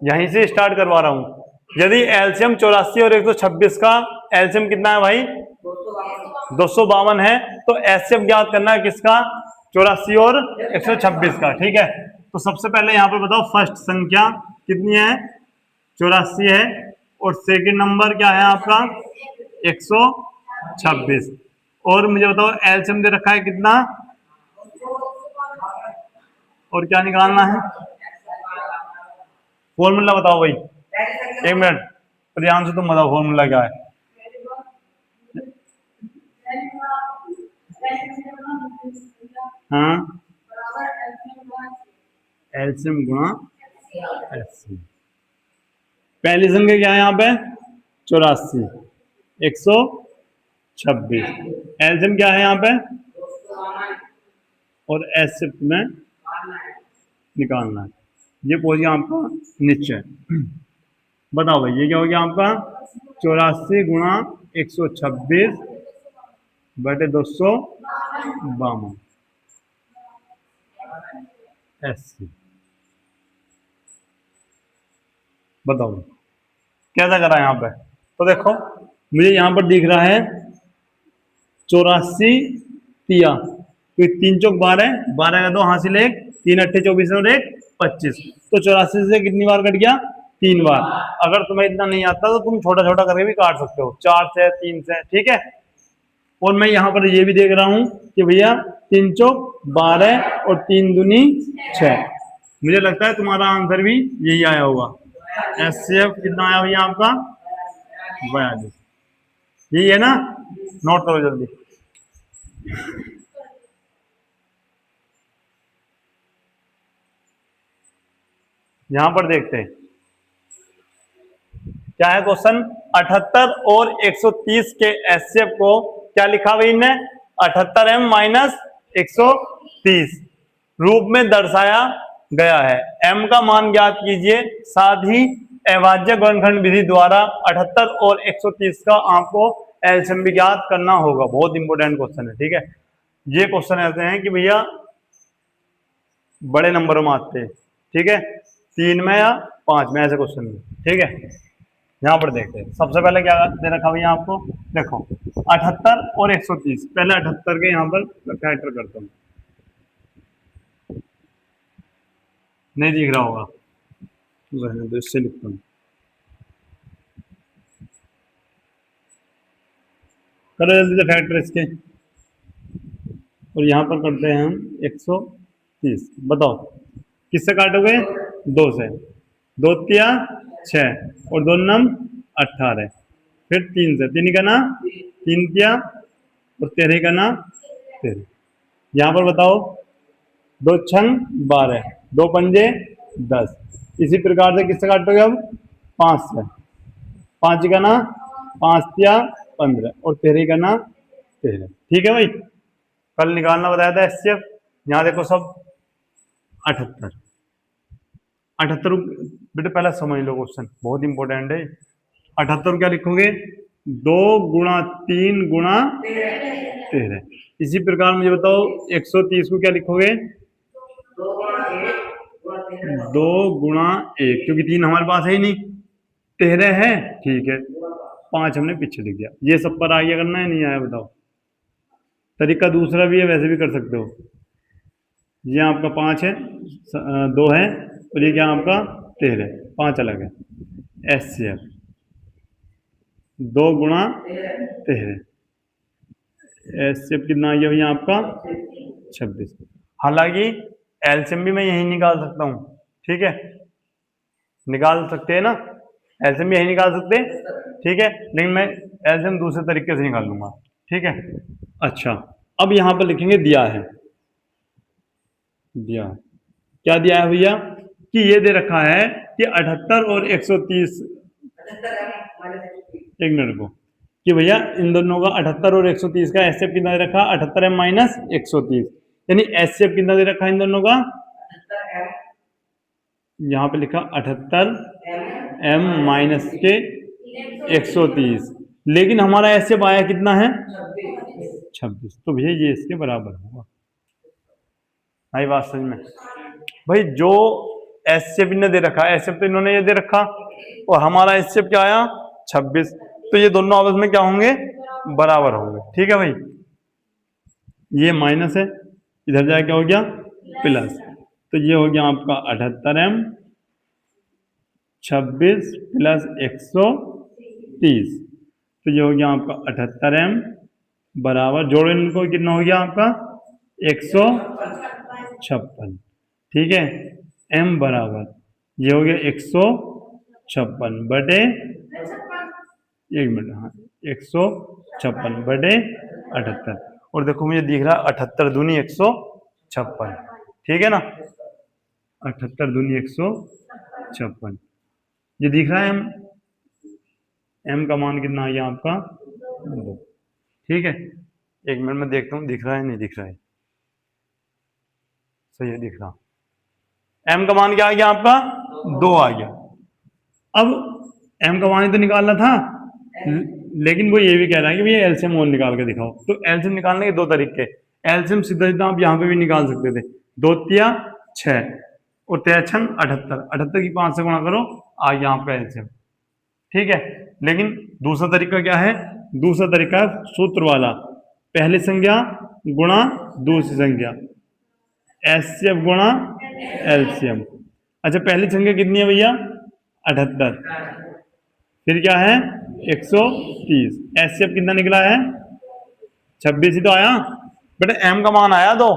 यहीं से स्टार्ट करवा रहा हूं। यदि एलसीएम 84 और 126 का एलसीएम कितना है भाई 252 है, तो एचसीएफ ज्ञात करना है किसका 84 और 126 का। ठीक है, तो सबसे पहले यहाँ पर बताओ फर्स्ट संख्या कितनी है 84 है, और सेकंड नंबर क्या है आपका 126, और मुझे बताओ एलसीएम दे रखा है कितना, और क्या निकालना है फॉर्मूला बताओ भाई। एक मिनट प्रियांश से तुम बताओ फॉर्मूला क्या है। हाँ एलसीएम गुणा एचसीएफ। पहली संख्या क्या है यहाँ पे 84 126, एलसीएम क्या है यहाँ पे और एचसीएफ में निकालना है। ये पहुंच गया आपका नीचे। बताओ भाई ये क्या हो गया आपका 84 गुणा 126 बटे 252 एचसी। बताओ कैसा करा यहाँ पे, तो देखो मुझे यहाँ पर दिख रहा है 84 तिया, तो 3 चौक 12, 12 का 2 हासिल 1, 3 अट्ठे 24 और 1 25, तो 84 से कितनी बार कट गया 3 बार। अगर तुम्हें इतना नहीं आता तो तुम छोटा छोटा करके भी काट सकते हो 4 से 3 से। ठीक है, और मैं यहाँ पर ये भी देख रहा हूँ कि भैया 3 चौक 12 और 3 दूनी 6। मुझे लगता है तुम्हारा आंसर भी यही आया होगा। एचसीएफ कितना आया भैया आपका 42, यही है ना, नोट करो जल्दी। यहां पर देखते हैं क्या है क्वेश्चन। 78 और 130 के एचसीएफ को क्या लिखा भाई ने 78m माइनस 130 रूप में दर्शाया गया है। m का मान ज्ञात कीजिए, साथ ही अभाज्य गुणनखंड विधि द्वारा 78 और 130 का आपको एलसीएम भी ज्ञात करना होगा। बहुत इंपॉर्टेंट क्वेश्चन है। ठीक है, ये क्वेश्चन ऐसे हैं कि भैया बड़े नंबरों में आते हैं। ठीक है, 3 में या 5 में ऐसे क्वेश्चन में। ठीक है, यहाँ पर देखते हैं सबसे पहले क्या दे रखा भैया आपको, देखो 78 और 130। पहले 78 के यहाँ पर फैक्टर करता हूँ, नहीं दिख रहा होगा तो इससे लिखता हूँ। करो जल्दी से फैक्टर इसके, और यहाँ पर करते हैं हम 130। बताओ किससे काटोगे 2 से, 2 तिया 6 और 2 नम 18, फिर 3 से, 3 का ना 3 तिया और 13 का ना 13। यहाँ पर बताओ 2 छंग 12, 2 पंजे 10। इसी प्रकार से किससे काटोगे अब 5 से, 5 का ना 5 तिया 15 और 13 का ना 13। ठीक है भाई, कल निकालना बताया था एचसीएफ। यहाँ देखो सब 78 बेटे पहले समझ लो क्वेश्चन बहुत इंपॉर्टेंट है। 78 क्या लिखोगे 2 गुणा 3 गुणा 13। इसी प्रकार मुझे बताओ 130 को क्या लिखोगे 2 गुणा 1, क्योंकि 3 हमारे पास है ही नहीं, 13 है। ठीक है, 5 हमने पीछे लिख दिया। ये सब पर आगे करना है, नहीं आया बताओ। तरीका दूसरा भी है, वैसे भी कर सकते हो। ये आपका 5 है, 2 है, और ये क्या आपका 13, 5 अलग है। एचसीएफ 2 गुणा 13, एचसीएफ कितना आ गया भैया आपका 26। हालांकि एलसीएम भी मैं यही निकाल सकता हूँ। ठीक है, निकाल सकते हैं ना, एलसीएम भी यही निकाल सकते हैं। ठीक है, लेकिन मैं एलसीएम दूसरे तरीके से निकाल लूंगा। ठीक है, अच्छा अब यहां पर लिखेंगे दिया है, दिया क्या दिया है भैया कि ये दे रखा है कि 78 और 130, एक मिनट को, कि भैया इन दोनों का 78 और 130 का एचसीएफ कितना दे रखा 78m माइनस 130, यानी एचसीएफ कितना दे रखा इन दोनों का, यहाँ पे लिखा 78m माइनस के 130, लेकिन हमारा एचसीएफ आया कितना है 26, तो भैया ये इसके बराबर होगा। आई बात समझ में भाई, जो एचसीएफ इन्होंने दे रखा, एचसीएफ तो इन्होंने ये दे रखा, और हमारा एचसीएफ क्या आया 26। तो ये दोनों आपस में क्या होंगे, बराबर होंगे। ठीक है भाई, ये माइनस है, इधर जाके क्या हो गया प्लस, तो ये हो गया आपका 78m 26 प्लस 130, तो ये हो गया आपका 78m बराबर, जोड़ो इनको, कितना हो गया आपका 156। ठीक है, m बराबर ये हो गया 156 बटे, एक मिनट, हाँ 156 बटे 78, और देखो मुझे दिख रहा है 78 दूनी 156। ठीक है ना, 78 दूनी 156, ये दिख रहा है m का मान कितना आ गया आपका 2। ठीक है, एक मिनट में देखता हूँ दिख रहा है नहीं दिख रहा है, सही है दिख रहा, m का मान क्या आ गया आपका 2 आ गया। अब m का मान ही तो निकालना था, लेकिन वो ये भी कह रहा है कि भैया एलसीएम और निकाल के दिखाओ। तो एलसीएम निकालने के दो तरीके, एलसीएम सीधा सीधा आप यहाँ पे भी निकाल सकते थे, 2 तिया 6 और 3 छंग 78, 78 की 5 से गुणा करो, आ गया आपका एलसीएम। ठीक है, लेकिन दूसरा तरीका क्या है, दूसरा तरीका है सूत्र वाला, पहली संख्या गुणा दूसरी संख्या, एचसीएफ गुणा एलसीएम। अच्छा, पहली संख्या कितनी है भैया 78, फिर क्या है 130, एचसीएफ कितना निकला है 26 ही तो आया, बेटा एम का मान आया तो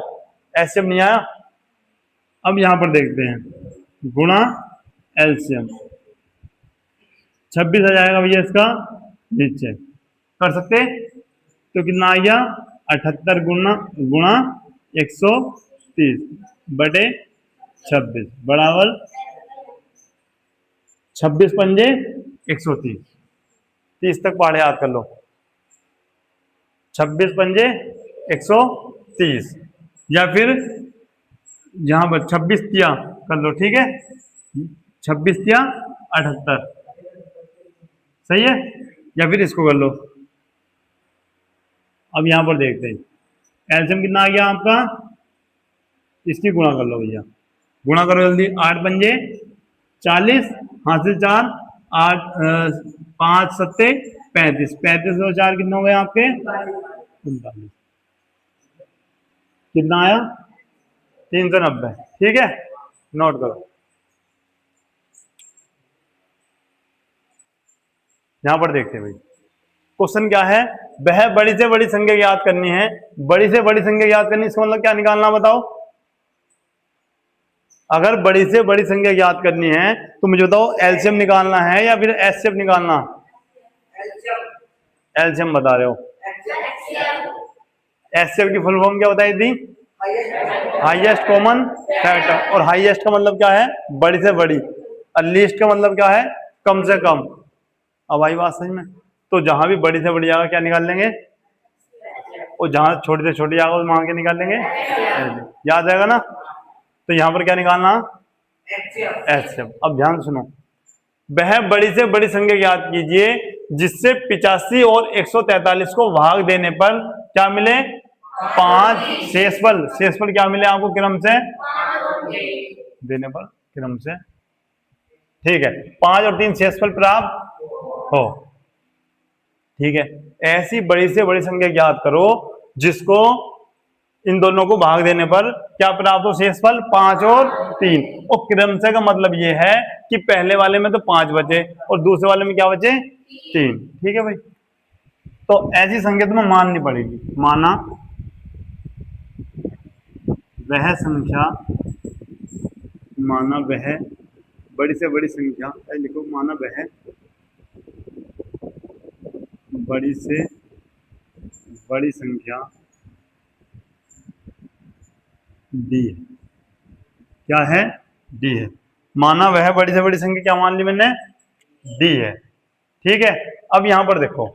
एचसीएफ नहीं आया। अब यहां पर देखते हैं गुणा एलसीएम, 26 आ जाएगा भैया इसका नीचे, कर सकते, तो कितना आ गया 78 गुणा 130 बटे 26 बराबर 26 पंजे 130, 30 तक पहाड़े याद कर लो, 26 पंजे 130, या फिर यहां पर 26 तिया कर लो। ठीक है, 26 तिया 78, सही है, या फिर इसको कर लो। अब यहां पर देखते हैं एलसीएम कितना आ गया आपका, इसकी गुणा कर लो भैया, गुणा करो जल्दी, 8 पंजे 40, हाथ से 4, 8 5 सत्ते 35, 35 और 4 कितने हो गए आपके 39, कितना आया 390। ठीक है, नोट करो, यहां पर देखते हैं भाई क्वेश्चन क्या है, वह बड़ी से बड़ी संख्या याद करनी है, बड़ी से बड़ी संख्या याद करनी, इसका मतलब क्या निकालना बताओ, अगर बड़ी से बड़ी संख्या याद करनी है तो मुझे बताओ एलसीएम निकालना है या फिर एचसीएफ निकालना, एलसीएम बता रहे हो, एचसीएफ की फुल फॉर्म क्या बताई थी, हाईएस्ट कॉमन फैक्टर, और हाईएस्ट का मतलब क्या है बड़ी से बड़ी, और लीस्ट का मतलब क्या है कम से कम। अब आई बात समझ में, तो जहां भी बड़ी से बड़ी जगह क्या निकाल लेंगे, और जहां छोटी से छोटी जगह वहां के निकाल लेंगे, याद आएगा ना। तो यहां पर क्या निकालना, एचसीएफ। अब ध्यान सुनो, वह बड़ी से बड़ी संख्या याद कीजिए जिससे 85 और 143 को भाग देने पर क्या मिले 5 शेषफल, शेषफल क्या मिले आपको क्रम से देने पर, क्रम से। ठीक है, 5 और 3 शेषफल प्राप्त हो। ठीक है, ऐसी बड़ी से बड़ी संख्या याद करो जिसको इन दोनों को भाग देने पर क्या प्राप्त हो, शेषफल 5 और 3, और क्रम से का मतलब ये है कि पहले वाले में तो 5 बचे और दूसरे वाले में क्या बचे 3। ठीक है भाई, तो ऐसी संख्या तुम्हें माननी पड़ेगी, माना वह संख्या, माना वह बड़ी से बड़ी संख्या, लिखो माना वह बड़ी से बड़ी संख्या डी है, क्या है डी है, माना वह बड़ी से बड़ी संख्या क्या मान ली मैंने डी है। ठीक है, अब यहां पर देखो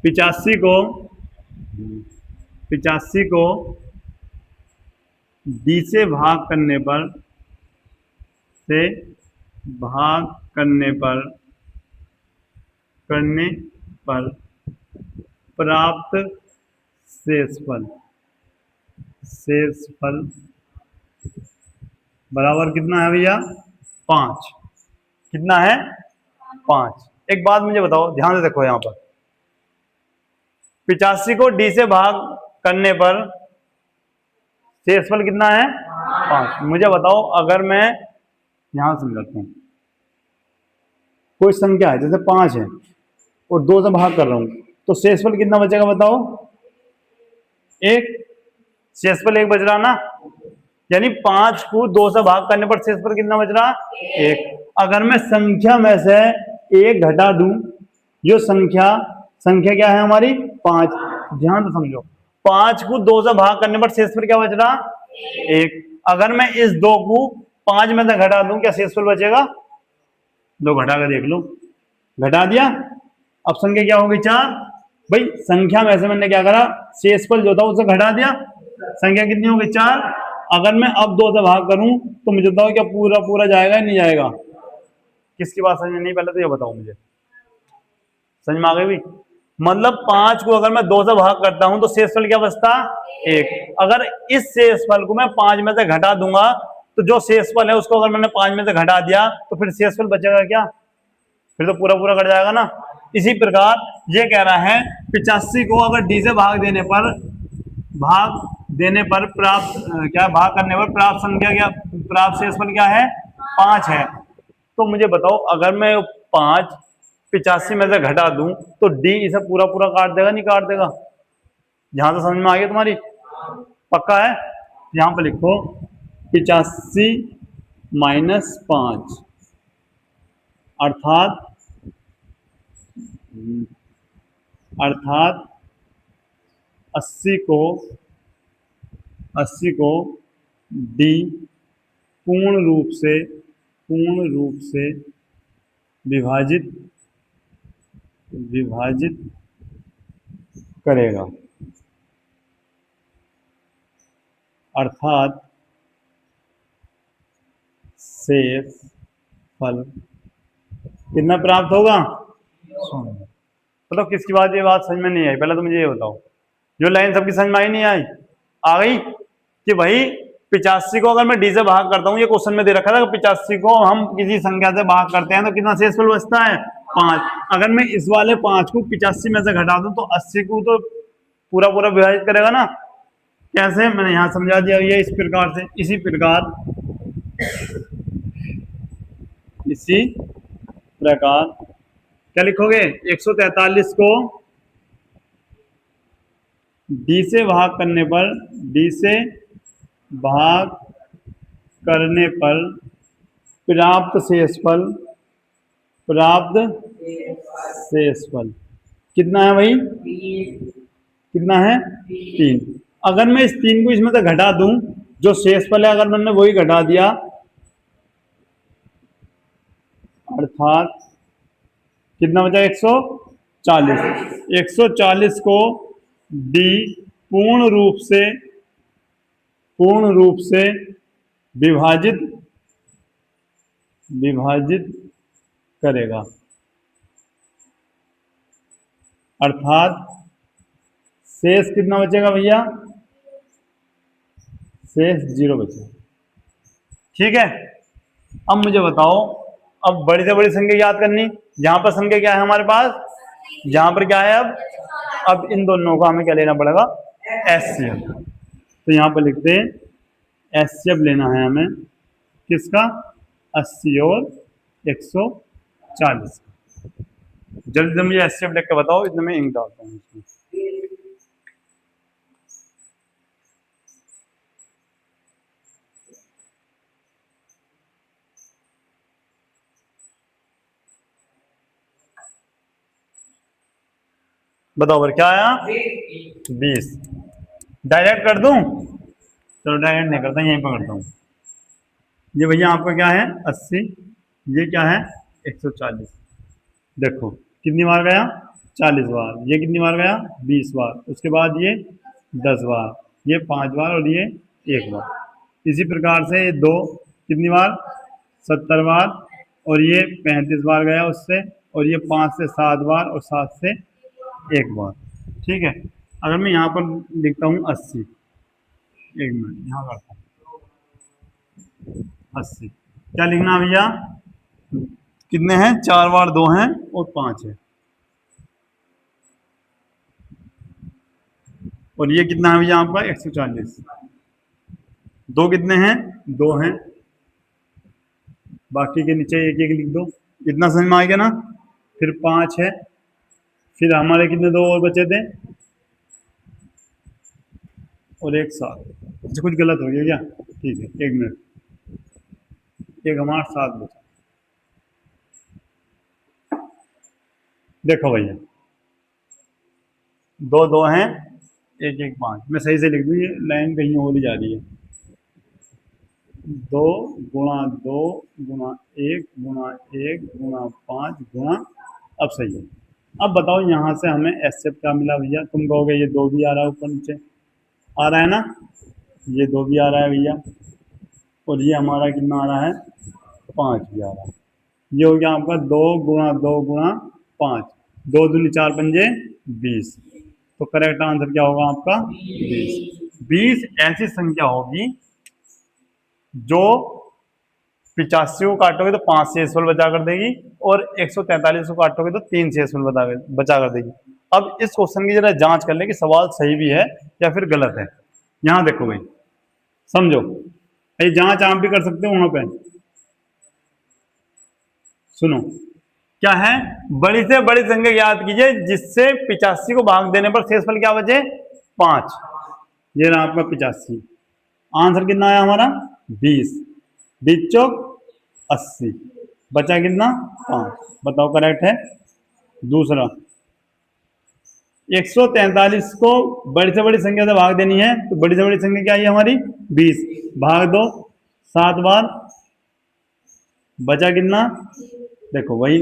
85 को डी से भाग करने पर, प्राप्त शेषफल बराबर कितना है भैया 5। कितना है 5। एक बात मुझे बताओ, ध्यान से देखो यहाँ पर 85 को d से भाग करने पर शेषफल कितना है 5। मुझे बताओ अगर मैं यहां समझाता हूं, कोई संख्या है जैसे 5 है और 2 से भाग कर रहा हूं तो शेषफल कितना बचेगा बताओ 1। शेषफल 1 बच रहा ना, यानी 5 को 2 से भाग करने पर शेषफल कितना बच रहा 1। अगर मैं संख्या में से 1 घटा दूं, जो संख्या क्या है हमारी 5, ध्यान से समझो 5 को 2 से भाग करने पर शेषफल क्या बच रहा 1। अगर मैं इस 2 को 5 में से घटा दूं क्या शेषफल बचेगा 2। घटा कर देख लो, घटा दिया, अब संख्या क्या होगी 4। भाई संख्या में से मैंने क्या करा शेषफल जो था उसे घटा दिया, संख्या कितनी होगी 4। अगर मैं अब 2 से भाग करूं तो मुझे बताओ क्या पूरा पूरा जाएगा या नहीं जाएगा। किसकी बात समझ में नहीं, पहले तो ये बताओ मुझे, समझ में आ गई भी। मतलब 5 को अगर मैं 2 से भाग करता हूं तो शेषफल क्या बचता 1। अगर इस शेषफल को मैं 5 में से घटा दूंगा तो जो शेषफल है उसको अगर मैंने 5 में से घटा दिया तो फिर शेषफल बचेगा क्या, फिर तो पूरा पूरा कट जाएगा ना। इसी प्रकार ये कह रहा है 85 को अगर डी से भाग देने पर प्राप्त क्या भाग करने पर प्राप्त संख्या क्या, प्राप्त शेषफल क्या है 5 है। तो मुझे बताओ अगर मैं 5 85 में से घटा दूं तो डी इसे पूरा पूरा काट देगा नहीं काट देगा। यहां से समझ में आ गया तुम्हारी, पक्का है। यहां पर लिखो 85 माइनस 5 अर्थात 80 को डी पूर्ण रूप से विभाजित करेगा, अर्थात शेषफल कितना प्राप्त होगा। मतलब किसकी बात, ये बात समझ में नहीं आई, पहले तो मुझे ये बताओ, जो लाइन सबकी समझ में आई नहीं आई, आ गई कि भाई 85 को अगर मैं डी से भाग करता हूं, ये क्वेश्चन में दे रखा था कि 85 को हम किसी संख्या से भाग करते हैं तो कितना शेषफल बचता है 5। अगर मैं इस वाले 5 को 85 में से घटा दूं तो 80 को तो पूरा पूरा विभाजित करेगा ना। कैसे, मैंने यहां समझा दिया, ये इस प्रकार से। इसी प्रकार क्या लिखोगे 143 को डी से भाग करने पर प्राप्त शेषफल कितना है भाई, कितना है 3। अगर मैं इस 3 को इसमें से घटा दूं, जो शेषफल है अगर मैंने वही घटा दिया, अर्थात कितना बचा 140। 140 को डी पूर्ण रूप से विभाजित करेगा, अर्थात शेष कितना बचेगा भैया, शेष 0 बचेगा। ठीक है, अब मुझे बताओ, अब बड़ी से बड़ी संख्या याद करनी, जहां पर संख्या क्या है हमारे पास, जहां पर क्या है अब इन दोनों का हमें क्या लेना पड़ेगा एचसीएफ। तो यहां पर लिखते हैं एचसीएफ लेना है हमें किसका 80 और 140। जल्दी से मुझे एचसीएफ लिख के बताओ, इतने में इंक डालता हूँ इसमें। बताओ फिर क्या आया 20। डायरेक्ट कर दूं, चलो डायरेक्ट नहीं करता, यहीं पर करता हूँ। ये भैया आपका क्या है 80, ये क्या है 140। देखो कितनी बार गया 40 बार, ये कितनी बार गया 20 बार, उसके बाद ये 10 बार, ये 5 बार और ये 1 बार। इसी प्रकार से ये 2 कितनी बार 70 बार, और ये 35 बार गया उससे, और ये 5 से 7 बार और 7 से 1 बार। ठीक है, अगर मैं यहाँ पर लिखता हूँ 80, 1 मिनट यहाँ करता हूँ। 80। क्या लिखना है भैया? कितने हैं? 4 बार 2 हैं और 5 है। और ये कितना है भैया आपका? 140। दो कितने हैं? 2 हैं। बाकी के नीचे एक एक लिख दो। इतना समझ में आ गया ना? फिर 5 है। फिर हमारे कितने दो और बचे थे? और एक 7। अच्छा कुछ गलत हो गया क्या? ठीक है, 1 मिनट। एक हमारा 7 बचा। देखो भैया, 2 2 हैं, एक एक 5। मैं सही से लिख दूँ, ये लाइन कहीं और ही जा रही है। 2 गुणा 2 गुणा 1 गुणा 1 गुणा 5 गुणा। अब सही है। अब बताओ यहाँ से हमें एस से क्या मिला भैया? तुम कहोगे ये 2 भी आ रहा है ऊपर नीचे, आ रहा है ना? ये 2 भी आ रहा है भैया, और ये हमारा कितना आ रहा है? 5 भी आ रहा है। ये हो गया आपका 2 गुणा 2 गुणा 5। 2 दूनी 4 पंजे 20। तो करेक्ट आंसर क्या होगा आपका? 20। 20 ऐसी संख्या होगी जो 85 को काटोगे तो 5 शेषफल बचा कर देगी, और 143 को काटोगे तो 3 शेषफल बचा कर देगी। अब इस क्वेश्चन की जरा जांच कर ले कि सवाल सही भी है या फिर गलत है। यहां देखो भाई, समझो, ये जांच आप भी कर सकते हो वहां पे। सुनो, क्या है? बड़ी से बड़ी संख्या याद कीजिए जिससे 85 को भाग देने पर शेषफल क्या बचे? 5। ये रहा आपका 85। आंसर कितना आया हमारा? 20। 20 चौक 80। बचा कितना? 5। बताओ करेक्ट है? दूसरा, 143 को बड़ी से बड़ी संख्या से भाग देनी है, तो बड़ी से बड़ी संख्या क्या है हमारी? 20। भाग दो 7 बार, बचा कितना? देखो वही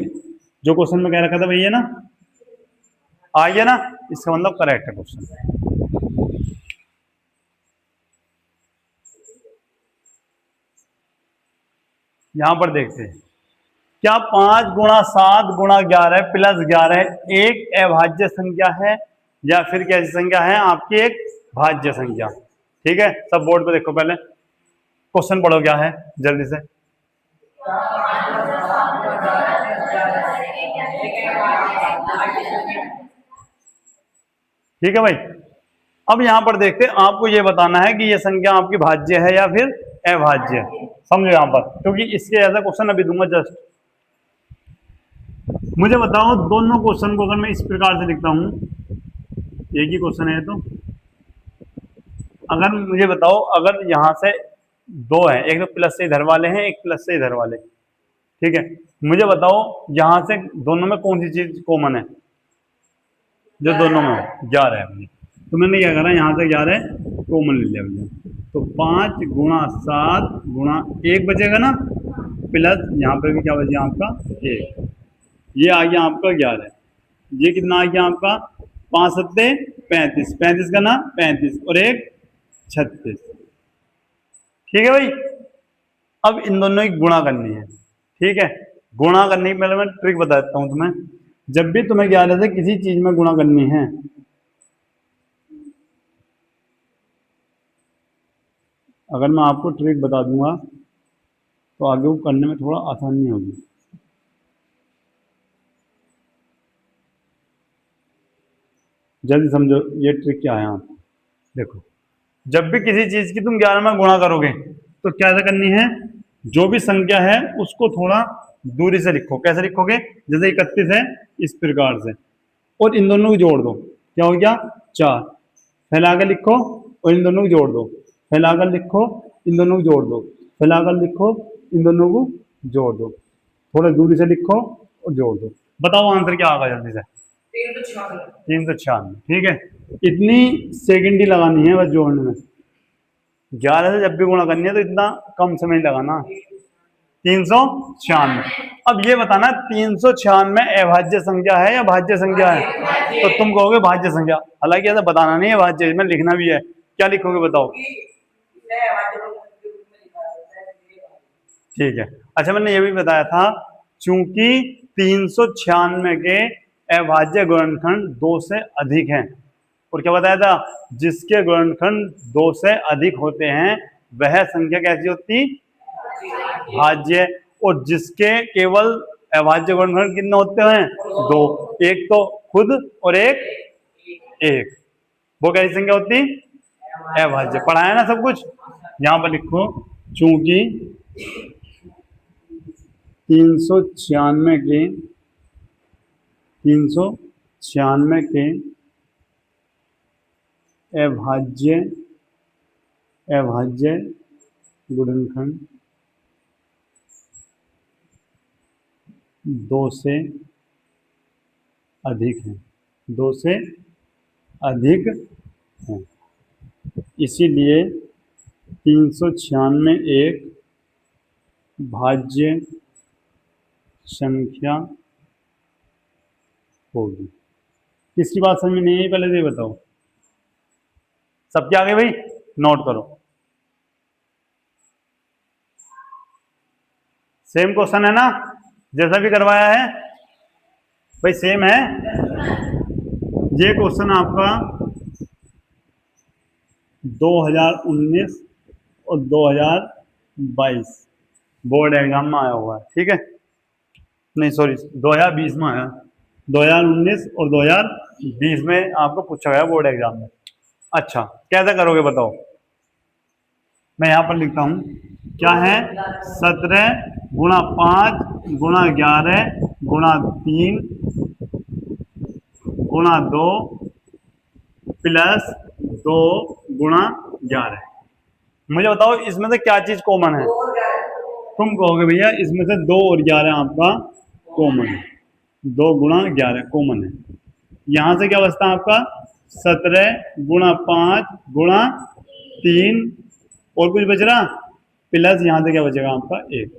जो क्वेश्चन में कह रखा था वही है ना? आ गया ना? इसका मतलब करेक्ट है क्वेश्चन। यहां पर देखते हैं, क्या 5 गुणा 7 गुणा 11 प्लस 11 एक अभाज्य संख्या है, या फिर कैसी संख्या है आपकी? एक भाज्य संख्या। ठीक है, सब बोर्ड पे देखो, पहले क्वेश्चन पढ़ो क्या है जल्दी से। ठीक है भाई, अब यहां पर देखते हैं, आपको यह बताना है कि यह संख्या आपकी भाज्य है या फिर अभाज्य है। समझो यहां पर, क्योंकि इसके ऐसा क्वेश्चन अभी दूंगा जस्ट। मुझे बताओ, दोनों क्वेश्चन को अगर मैं इस प्रकार से लिखता हूं, एक ही क्वेश्चन है तो, अगर मुझे बताओ, अगर यहां से 2 है, एक तो प्लस से इधर वाले हैं, एक प्लस से इधर वाले, ठीक है, मुझे बताओ यहां से दोनों में कौन सी चीज कॉमन है? जो दोनों में 11 है भैया, तो मैंने क्या करा, यहाँ से 11 कॉमन ले लिया भैया। तो 5 गुणा 7 गुणा 1 बचेगा ना, प्लस यहाँ पे भी क्या बचेगा आपका? 1। ये आ गया आपका 11। ये कितना आ गया आपका? 5 सत्ते 35, 35 का ना 35, और 1 36। ठीक है भाई, अब इन दोनों की गुणा करनी है। ठीक है, गुणा करने की पहले मैं ट्रिक बता देता हूं तुम्हें। जब भी तुम्हें 11 से किसी चीज में गुणा करनी है, अगर मैं आपको ट्रिक बता दूंगा तो आगे वो करने में थोड़ा आसानी होगी। जल्दी समझो ये ट्रिक क्या है। आप देखो, जब भी किसी चीज की तुम 11 में गुणा करोगे तो क्या करनी है? जो भी संख्या है उसको थोड़ा दूरी से लिखो। कैसे लिखोगे? जैसे 31 है, इस प्रकार से, और इन दोनों को जोड़ दो। क्या हो गया? 4। फैलाकर लिखो और इन दोनों को जोड़ दो, फैलाकर लिखो, इन दोनों को जोड़ दो, फैलाकर लिखो, इन दोनों को जोड़ दो, थोड़ा दूरी से लिखो और जोड़ दो। बताओ आंसर क्या आएगा जल्दी से? 396। ठीक है, इतनी सेकंड ही लगानी है बस जोड़ने में। 11 से जब भी गुणा करनी है तो इतना कम समय लगाना। 396। अब ये बताना 396 अभाज्य संख्या है या भाज्य संख्या है? तो तुम कहोगे भाज्य संख्या, हालांकि ऐसा बताना नहीं है, भाज्य में लिखना भी है। क्या लिखोगे बताओ? ठीक है, अच्छा मैंने ये भी बताया था, चूंकि 396 के अभाज्य गुणनखंड 2 से अधिक हैं, और क्या बताया था? जिसके गुणनखंड 2 से अधिक होते हैं वह संख्या कैसी होती? भाज्य, और जिसके केवल अभाज्य गुणनखंड कितने होते हैं? दो। एक तो खुद और एक एक, वो कैसी संख्या होती? अभाज्य। पढ़ा है ना सब कुछ? यहां पर लिखो, चूंकि 396 के 396 के अभाज्य गुणनखंड 2 से अधिक हैं, 2 से अधिक हैं, इसीलिए 396 एक भाज्य संख्या होगी। किसकी बात समझ में नहीं आई पहले तो ये बताओ। सबके आगे भाई नोट करो। सेम क्वेश्चन है ना, जैसा भी करवाया है भाई, सेम है। ये क्वेश्चन आपका 2019 और 2022 बोर्ड एग्जाम में आया हुआ है, ठीक है? नहीं सॉरी, 2020 में आया, 2019 और 2020 में आपको पूछा गया बोर्ड एग्जाम में। अच्छा, कैसे करोगे बताओ? मैं यहां पर लिखता हूं, क्या है? 17 गुणा 5 गुणा 11 गुणा 3 गुणा 2 प्लस 2 गुणा 11। मुझे बताओ इसमें से क्या चीज कॉमन है? तुम कहोगे भैया इसमें से 2 और 11 आपका कॉमन है, 2 गुणा 11 कॉमन है। यहां से क्या बचता है आपका? 17 गुणा 5 गुणा 3 और कुछ बच रहा, प्लस यहां से क्या बचेगा आपका? 1।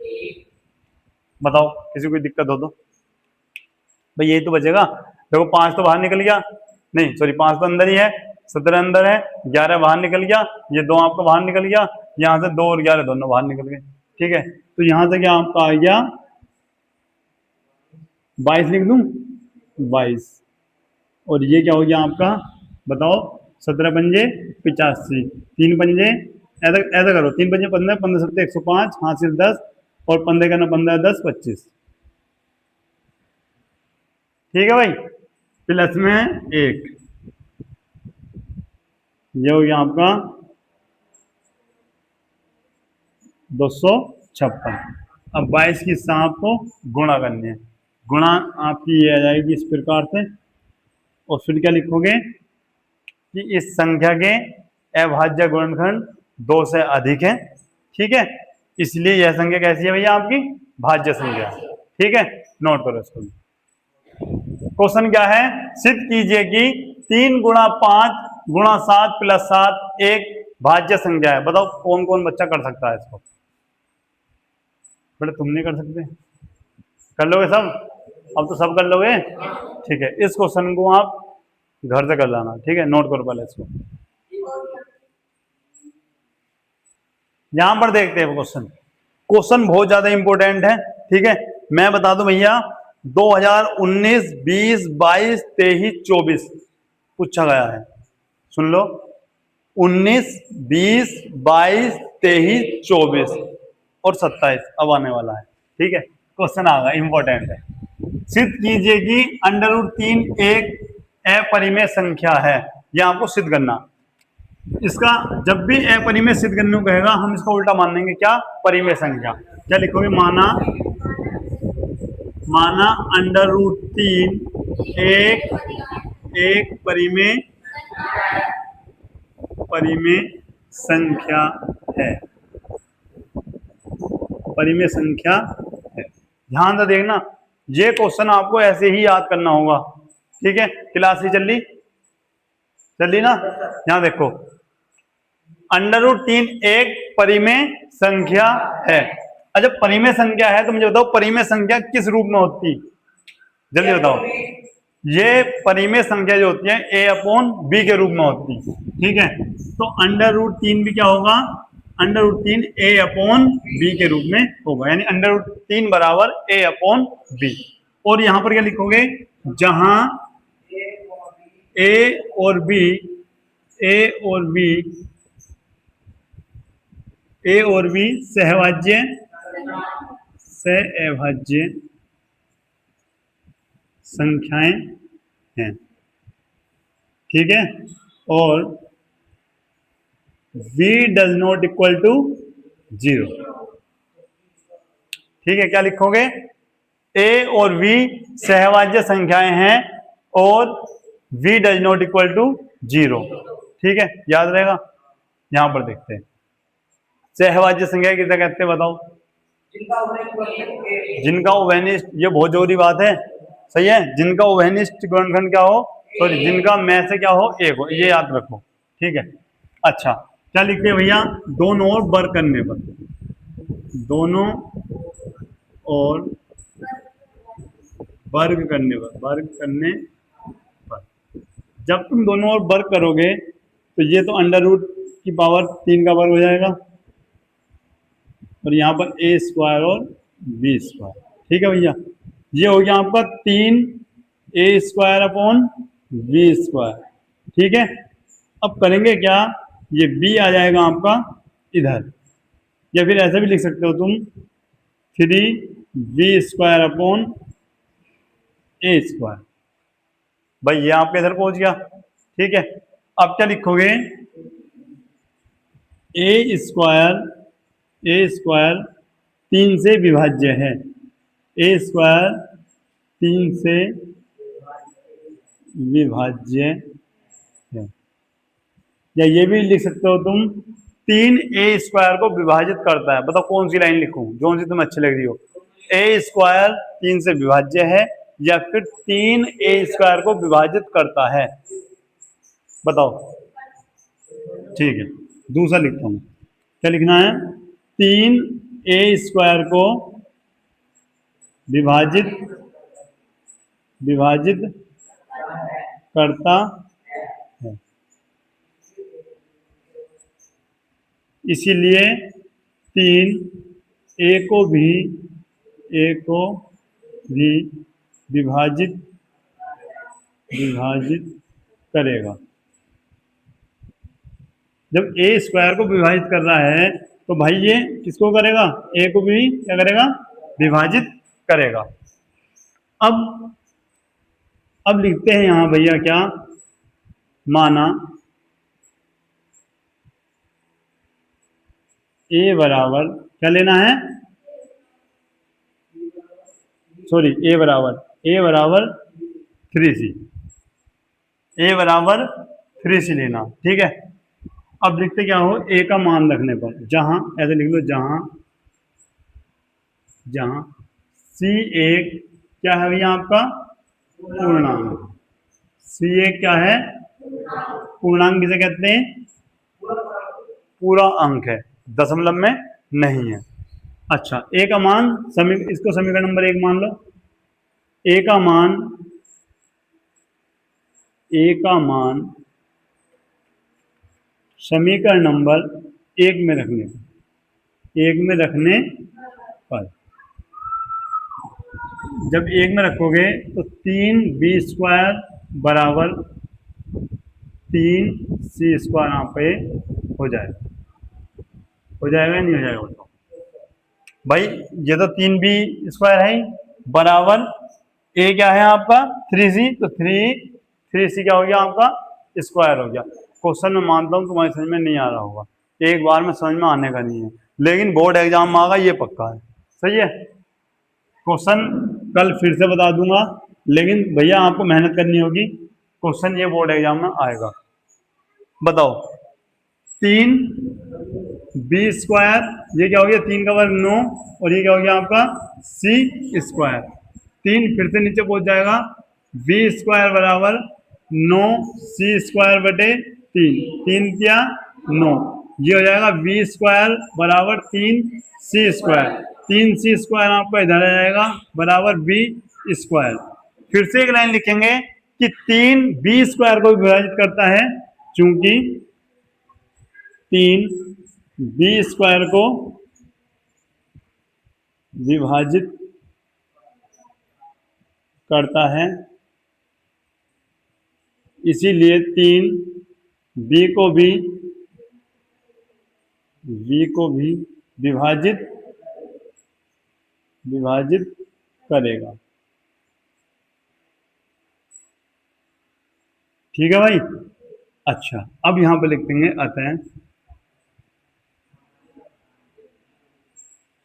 बताओ किसी को कोई दिक्कत हो तो? भाई यही तो बचेगा। देखो 5 तो बाहर निकल गया, नहीं सॉरी 5 तो अंदर ही है, 17 अंदर है, 11 बाहर निकल गया, ये 2 आपका बाहर निकल गया, यहां से 2 और 11 दोनों बाहर निकल गए, ठीक है? तो यहां से क्या आपका आ गया? 22 लिख दूं, 22। और ये क्या हो गया आपका? बताओ, 17 पंजे 85, 3 पंजे, ऐसा ऐसा करो, 3 पंजे 15, 15 सत्ते 105, हासिल 10 और 15 करना 15 10 25, ठीक है भाई? प्लस में 1, ये हो गया आपका 256। अब 22 की हिस्सा आपको गुणा करनी है, गुणा आपकी ये आ जाएगी इस प्रकार से, और फिर क्या लिखोगे कि इस संख्या के अभाज्य गुणनखंड 2 से अधिक है, ठीक है? इसलिए यह संख्या कैसी है भैया? आपकी भाज्य संख्या, ठीक है? नोट करो इसको। क्वेश्चन क्या है? सिद्ध कीजिए कि 3 गुणा 5 गुणा 7 प्लस 7 एक भाज्य संख्या है। बताओ कौन कौन बच्चा कर सकता है इसको? बेटा तुम नहीं कर सकते? कर लोगे सब? अब तो सब कर लोगे, ठीक है? इस क्वेश्चन को आप घर से कर लाना, ठीक है? नोट करो पहले इसको। यहां पर देखते हैं क्वेश्चन, क्वेश्चन बहुत ज्यादा इंपॉर्टेंट है, ठीक है? मैं बता दूं भैया, 2019 20 22 23 24 पूछा गया है, सुन लो, 19 20 22 23 24 और 27 अब आने वाला है, ठीक है? क्वेश्चन आ गया, इंपॉर्टेंट है। सिद्ध कीजिए कि √3 एक अपरिमेय संख्या है, यह आपको सिद्ध करना। इसका जब भी अपरिमेय सिद्ध करने को कहेगा हम इसका उल्टा मान लेंगे, क्या? परिमेय संख्या। क्या लिखोगे? माना √3 एक परिमेय संख्या है, परिमेय संख्या है। ध्यान से देखना, ये क्वेश्चन आपको ऐसे ही याद करना होगा, ठीक है? क्लास ही चल रही ना? यहां देखो, √3 एक परिमेय संख्या है। अच्छा, परिमेय संख्या है तो मुझे बताओ परिमेय संख्या किस रूप में होती? जल्दी बताओ। ये परिमेय संख्या जो होती है a/b के रूप में होती है, ठीक है? तो √3 भी क्या होगा? √3 a/b के रूप में होगा, यानी √3 बराबर a/b। और यहां पर क्या लिखोगे? जहां a और b सहभाज्य से अभाज्य संख्याएं हैं, ठीक है। और v does not equal to 0, ठीक है। क्या लिखोगे? a और v सहभाज्य संख्याएं हैं और v does not equal to 0, ठीक है, याद रहेगा। यहां पर देखते हैं सहभाज्य संख्या किसे कहते हैं, बताओ। जिनका उभयनिष्ठ, ये बहुत जरूरी बात है, सही है। जिनका उभयनिष्ठ गुणनखंड क्या हो, सॉरी जिनका में से क्या हो, एक हो, ये याद रखो, ठीक है। अच्छा, क्या लिखते हैं भैया? दोनों ओर वर्ग करने पर, दोनों और वर्ग करने पर, वर्ग करने पर, जब तुम दोनों ओर वर्ग करोगे तो ये तो अंडर रूट की पावर 3 का वर्ग हो जाएगा, और यहाँ पर ए स्क्वायर और बी स्क्वायर, ठीक है भैया। ये हो गया आपका 3 ए स्क्वायर अपॉन बी स्क्वायर, ठीक है। अब करेंगे क्या, ये बी आ जाएगा आपका इधर, या फिर ऐसे भी लिख सकते हो तुम 3 बी स्क्वायर अपॉन ए स्क्वायर। भाई ये आपके इधर पहुंच गया, ठीक है। अब क्या लिखोगे? ए स्क्वायर 3 से विभाज्य है, ए स्क्वायर 3 से विभाज्य है, या ये भी लिख सकते हो तुम 3 ए स्क्वायर को विभाजित करता है। बताओ कौन सी लाइन लिखूं, जो सी तुम्हें अच्छी लग रही हो। ए स्क्वायर 3 से विभाज्य है या फिर 3 ए स्क्वायर को विभाजित करता है, बताओ। ठीक है, दूसरा लिखता हूं, क्या लिखना है? 3 ए स्क्वायर को विभाजित करता है, इसीलिए 3 ए को भी विभाजित करेगा। जब ए स्क्वायर को विभाजित कर रहा है तो भाई ये किसको करेगा? ए को भी क्या करेगा? विभाजित करेगा। अब लिखते हैं यहां भैया क्या, माना ए बराबर क्या लेना है, सॉरी ए बराबर 3c, ए बराबर 3c लेना, ठीक है। अब लिखते क्या हो, ए का मान रखने पर, जहां ऐसे लिख लो, जहां सी एक क्या है भैया आपका पूर्णांक, सी एक क्या है पूर्णांक, किसे कहते हैं? पूरा अंक है, दशमलव में नहीं है। अच्छा, ए का मान इसको समीकरण नंबर 1 मान लो। ए का मान समीकरण नंबर 1 में रखने पर, जब 1 में रखोगे तो 3 बी स्क्वायर बराबर 3 सी स्क्वायर यहाँ पे हो जाएगा या नहीं हो जाएगा बताओ भाई? ये तो 3 बी स्क्वायर है बराबर ए क्या है आपका 3c, तो 3c क्या हो गया आपका स्क्वायर हो गया। क्वेश्चन में मानता हूँ तुम्हारी समझ में नहीं आ रहा होगा, एक बार में समझ में आने का नहीं है, लेकिन बोर्ड एग्जाम में आगा ये पक्का है, सही है। क्वेश्चन कल फिर से बता दूंगा, लेकिन भैया आपको मेहनत करनी होगी, क्वेश्चन ये बोर्ड एग्जाम में आएगा। बताओ 3 बी स्क्वायर, ये क्या हो गया 3 का वर्ग 9, और ये क्या हो गया आपका सी स्क्वायर, 3 फिर से नीचे पहुंच जाएगा, बी स्क्वायर बराबर 9 सी स्क्वायर बटे 3 क्या 9, ये हो जाएगा बी स्क्वायर बराबर 3 सी स्क्वायर, 3 सी स्क्वायर आपका इधर आ जाएगा बराबर बी स्क्वायर। फिर से एक लाइन लिखेंगे कि 3 बी स्क्वायर को विभाजित करता है, चूंकि 3 बी स्क्वायर को विभाजित करता है, इसीलिए 3 बी को भी विभाजित विभाजित करेगा। ठीक है भाई। अच्छा, अब यहां पे लिख देंगे अतः,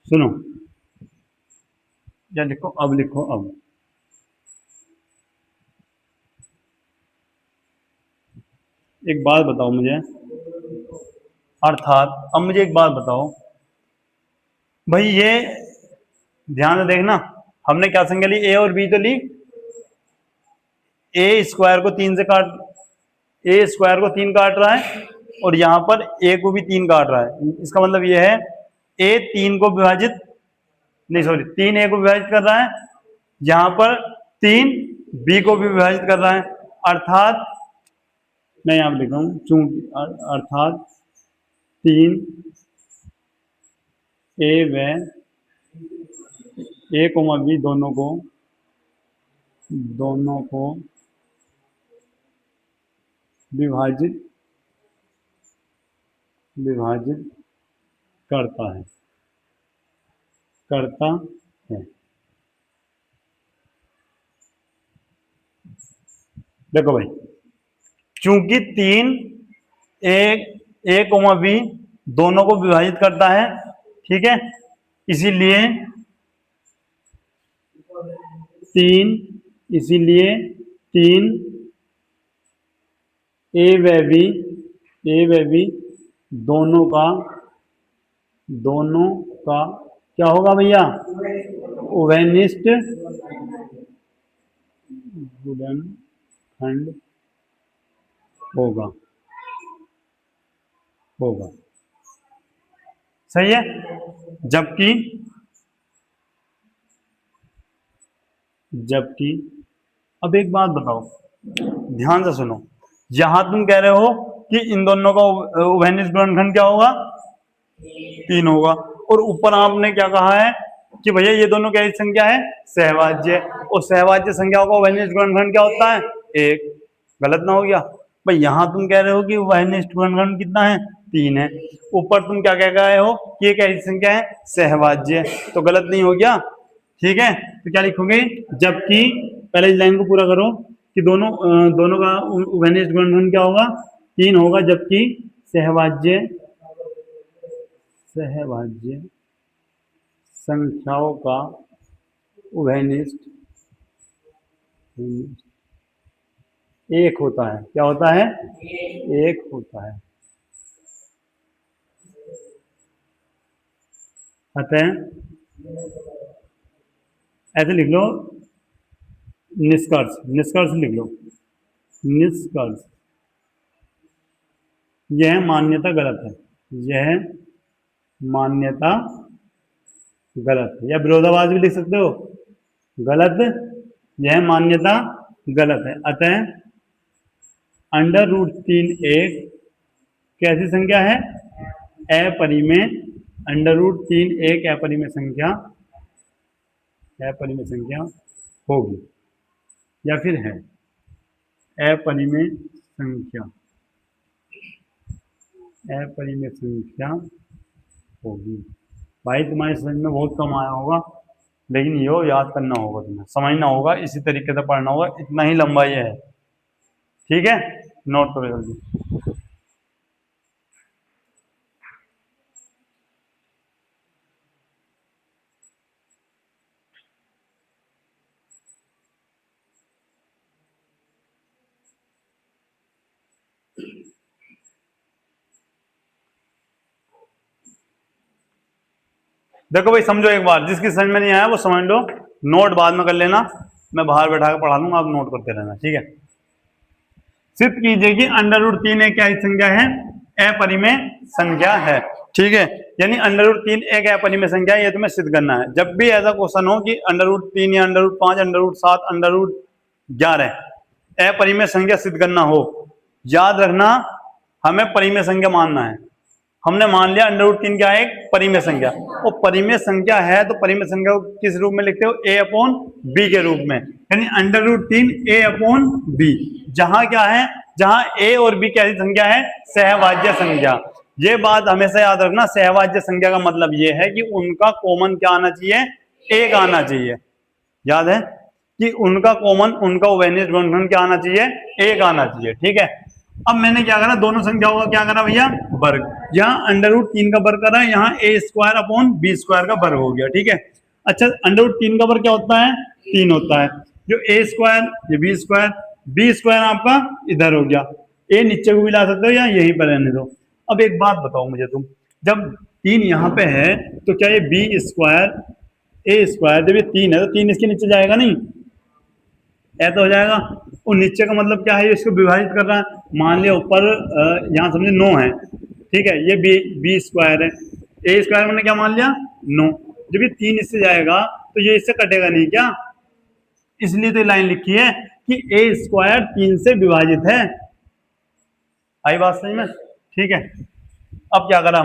सुनो, या लिखो अब, लिखो अब, एक बात बताओ मुझे, अर्थात अब मुझे एक बात बताओ भाई, ये ध्यान से देखना, हमने क्या संख्या ली, ए और बी तो ली, ए स्क्वायर को 3 से काट, ए स्क्वायर को 3 काट रहा है और यहां पर ए को भी 3 काट रहा है। इसका मतलब ये है ए 3 को विभाजित, नहीं सॉरी, 3 ए को विभाजित कर रहा है, यहां पर 3 बी को भी विभाजित कर रहा है। अर्थात मैं यहां पर लिख रहा हूं, चूंकि अर्थात 3 ए व ए कोमा बी दोनों को विभाजित करता है, देखो भाई, चूंकि 3 ए कोमा बी दोनों को विभाजित करता है, ठीक है, इसीलिए 3 ए व बी दोनों का क्या होगा भैया, उभयनिष्ठ गुणनखंड होगा। सही है। जबकि अब एक बात बताओ, ध्यान से सुनो, यहां तुम कह रहे हो कि इन दोनों का उभयनिष्ठ गुणनखंड क्या होगा, 3 होगा, और ऊपर आपने क्या कहा है कि भैया ये दोनों क्या संख्या है, सहवाज्य, और सहवाज्य संख्याओं का उभयनिष्ठ गुणनखंड क्या होता है, 1। गलत ना हो गया भाई, यहां तुम कह रहे हो कि उभयनिष्ठ गुणनखंड कितना है, 3 है, ऊपर तुम क्या कह रहे हो कि ये कैसी संख्या है, सहवाज्य, तो गलत नहीं हो गया। ठीक है, तो क्या लिखोगे, जबकि, पहले इस लाइन को पूरा करो कि दोनों का उभयनिष्ठ गुणनखंड क्या होगा, 3 होगा, जबकि सहवाज्य संख्याओं का उभयनिष्ठ 1 होता है। क्या होता है, 1 होता है। अतः ऐसे लिख लो, निष्कर्ष लिख लो, निष्कर्ष, यह मान्यता गलत है, या विरोधाभास भी लिख सकते हो, गलत, यह मान्यता गलत है। अतः √3 एक कैसी संख्या है, अपरिमेय, √3 एक अपरिमेय संख्या होगी, या फिर है अपरिमेय संख्या होगी। भाई तुम्हारी समझ में बहुत कम आया होगा, लेकिन ये याद करना होगा, तुम्हें समझना होगा, इसी तरीके से पढ़ना होगा, इतना ही लंबा ये है। ठीक है, नोट करो जल्दी। देखो भाई, समझो एक बार, जिसकी समझ में नहीं आया वो समझ लो, नोट बाद में कर लेना, मैं बाहर बैठा कर पढ़ा दूंगा, आप नोट करते रहना। ठीक है, सिद्ध कीजिए कि √3 एक क्या संख्या है, अपरिमेय संख्या है। ठीक है, यानी √3 एक अपरिमेय संख्या है, ये तुम्हें सिद्ध करना है। जब भी ऐसा क्वेश्चन हो कि √3 या √5, √7, √11 अपरिमेय संख्या सिद्ध करना हो, याद रखना हमें परिमेय संख्या मानना है। हमने मान लिया √3 क्या है, एक परिमेय संख्या, और परिमेय संख्या है तो परिमेय संख्या को किस रूप में लिखते हो, a/b के रूप में, यानी √3 a/b। जहां क्या है, जहां a और b कैसी संख्या है, सहवाज्य संख्या। ये बात हमेशा याद रखना, सहवाज्य संख्या का मतलब ये है कि उनका कॉमन क्या आना चाहिए, एक आना चाहिए। याद है कि उनका कॉमन, उनका उभयनिष्ठ गुणनखंड क्या आना चाहिए, एक आना चाहिए। ठीक है, अब मैंने क्या करा, दोनों संख्याओं का क्या करा भैया, वर्ग। यहाँ अंडर रूट 3 का वर्ग करा, यहाँ ए स्क्वायर अपॉन बी स्क्वायर का वर्ग हो गया। ठीक है, अच्छा अंडर रूट 3 का वर्ग क्या होता है, 3 होता है। जो ए स्क्वायर, ये बी स्क्वायर आपका इधर हो गया। ए नीचे को भी ला सकते हो या यहीं पर रहने दो। अब एक बात बताओ मुझे तुम, जब 3 यहाँ पे है तो क्या ये बी स्क्वायर ए स्क्वायर, जब ये 3 है तो 3 इसके नीचे जाएगा नहीं, ऐसा हो जाएगा। और नीचे का मतलब क्या है, इसको विभाजित कर रहा है। मान लिया ऊपर यहाँ समझे 9 है, ठीक है, ये बी स्क्वायर है, ए स्क्वायर मैंने क्या मान लिया 9। जब ये 3 इससे जाएगा तो ये इससे कटेगा नहीं क्या, इसलिए तो लाइन लिखी है कि ए स्क्वायर 3 से विभाजित है। आई बात समझ में? ठीक है, अब क्या करा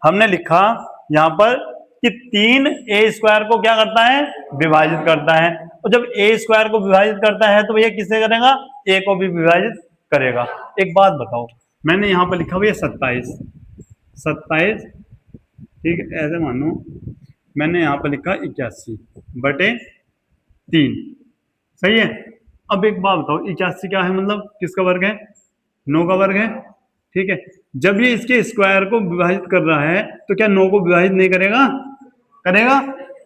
हमने लिखा यहाँ पर कि 3 ए स्क्वायर को क्या करता है, विभाजित करता है। और जब ए स्क्वायर को विभाजित करता है तो भैया किससे करेगा, ए को भी विभाजित करेगा। एक बात बताओ, मैंने यहाँ पर लिखा भैया 27, ठीक है, ऐसे मानो मैंने यहाँ पर लिखा 81/3, सही है। अब एक बात बताओ, 81 क्या है, मतलब किसका वर्ग है, 9 का वर्ग है। ठीक है, जब ये इसके स्क्वायर को विभाजित कर रहा है तो क्या 9 को विभाजित नहीं करेगा, करेगा।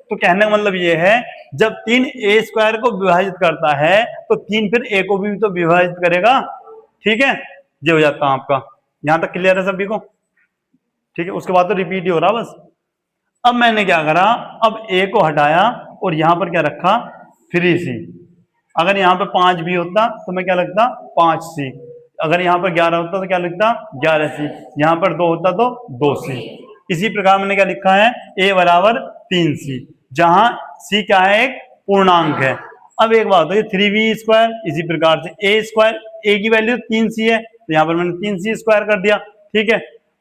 तो कहने का मतलब ये है, जब 3 ए स्क्वायर को विभाजित करता है तो 3 फिर ए को भी तो विभाजित करेगा। ठीक है, ये हो जाता है आपका। यहां तक क्लियर है सभी को? ठीक है, उसके बाद तो रिपीट ही हो रहा बस। अब मैंने क्या करा, अब ए को हटाया और यहां पर क्या रखा 3c। अगर यहाँ पे 5 भी होता तो मैं क्या लगता 5c। अगर यहाँ पर 11 होता तो क्या लिखता 11c। यहाँ पर 2 होता तो 2c। इसी प्रकार मैंने क्या लिखा है, a बराबर 3c, जहां c क्या है, एक पूर्णांक है। अब एक बात हो, ये 3b स्क्वायर, इसी प्रकार से a स्क्वायर, a की वैल्यू 3c है तो यहाँ पर मैंने 3c स्क्वायर कर दिया। ठीक है,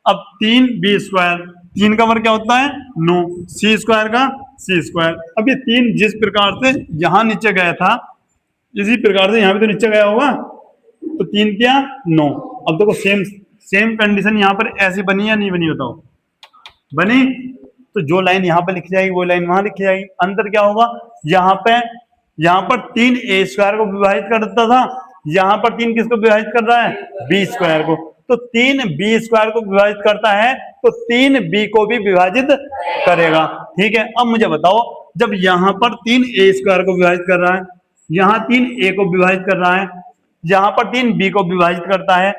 अब 3b स्क्वायर, 3 का वर्ग क्या होता है 9, c स्क्वायर का c स्क्वायर। अब ये 3 जिस प्रकार से यहाँ नीचे गया था, इसी प्रकार से यहाँ पे तो नीचे गया होगा, तो 3 क्या 9। अब देखो सेम कंडीशन यहाँ पर ऐसी बनी या नहीं बनी, बताओ बनी। तो जो लाइन यहाँ पे लिखी जाएगी वो लाइन वहां लिखी जाएगी। अंतर क्या होगा, यहाँ पर 3 ए स्क्वायर को विभाजित करता था, यहाँ पर 3 किसको विभाजित कर रहा है, बी स्क्वायर को। तो 3 बी स्क्वायर को विभाजित करता है तो 3 बी को भी विभाजित करेगा। ठीक है, अब मुझे बताओ, जब यहाँ पर 3 ए स्क्वायर को विभाजित कर रहा है, यहाँ 3 ए को विभाजित कर रहा है, यहाँ पर 3 बी को विभाजित करता है,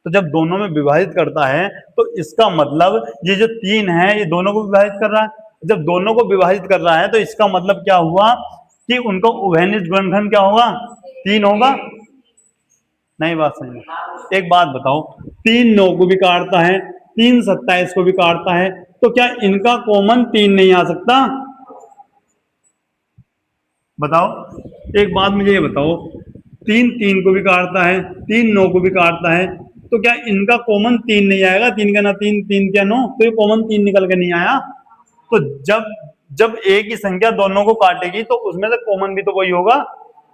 तो जब दोनों में विभाजित करता है तो इसका मतलब ये जो 3 है ये दोनों को विभाजित कर रहा है। जब दोनों को विभाजित कर रहा है तो इसका मतलब क्या हुआ कि उनको उभयनिष्ठ गुणनखंड क्या होगा, 3 होगा। नहीं बात समझ में? एक बात बताओ, 3 9 को भी काटता है, 3 27 को भी काटता है, तो क्या इनका कॉमन 3 नहीं आ सकता? बताओ, एक बात मुझे ये बताओ, 3 3 को भी काटता है, 3 9 को भी काटता है, तो क्या इनका कॉमन 3 नहीं आएगा? 3 का ना 3, 3 क्या 9, तो ये कॉमन 3 निकल के नहीं आया। तो जब एक ही संख्या दोनों को काटेगी तो उसमें से कॉमन भी तो वही होगा।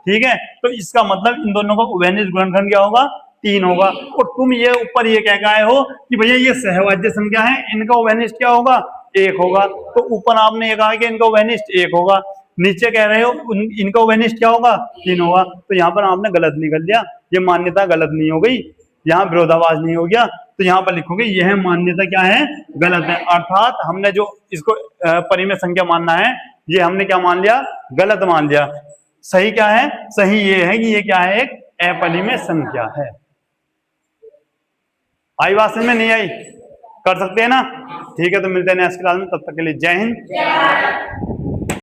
ठीक है, तो इसका मतलब इन दोनों का उभयनिष्ठ गुणनखंड क्या होगा, 3 होगा। और तुम ये ऊपर ये कह के आए हो कि भैया ये सहवाज्य संख्या है, इनका उभयनिष्ठ क्या होगा, 1 होगा। तो ऊपर आपने ये कहा कि इनका उभयनिष्ठ 1 होगा, नीचे कह रहे हो इनका उभयनिष्ठ क्या होगा, 3 होगा। तो यहाँ पर आपने गलत निकल दिया, ये मान्यता गलत नहीं हो गई, यहाँ विरोधाभास नहीं हो गया। तो यहाँ पर लिखोगे यह मान्यता क्या है, गलत है। अर्थात हमने जो इसको परिमेय संख्या मानना है, ये हमने क्या मान लिया, गलत मान लिया। सही क्या है, सही ये है कि ये क्या है, एक अपरिमेय संख्या है। आई बात समझ में? नहीं आई? कर सकते हैं ना? ठीक है, तो मिलते हैं नेक्स्ट क्लास में, तब तक के लिए जय हिंद।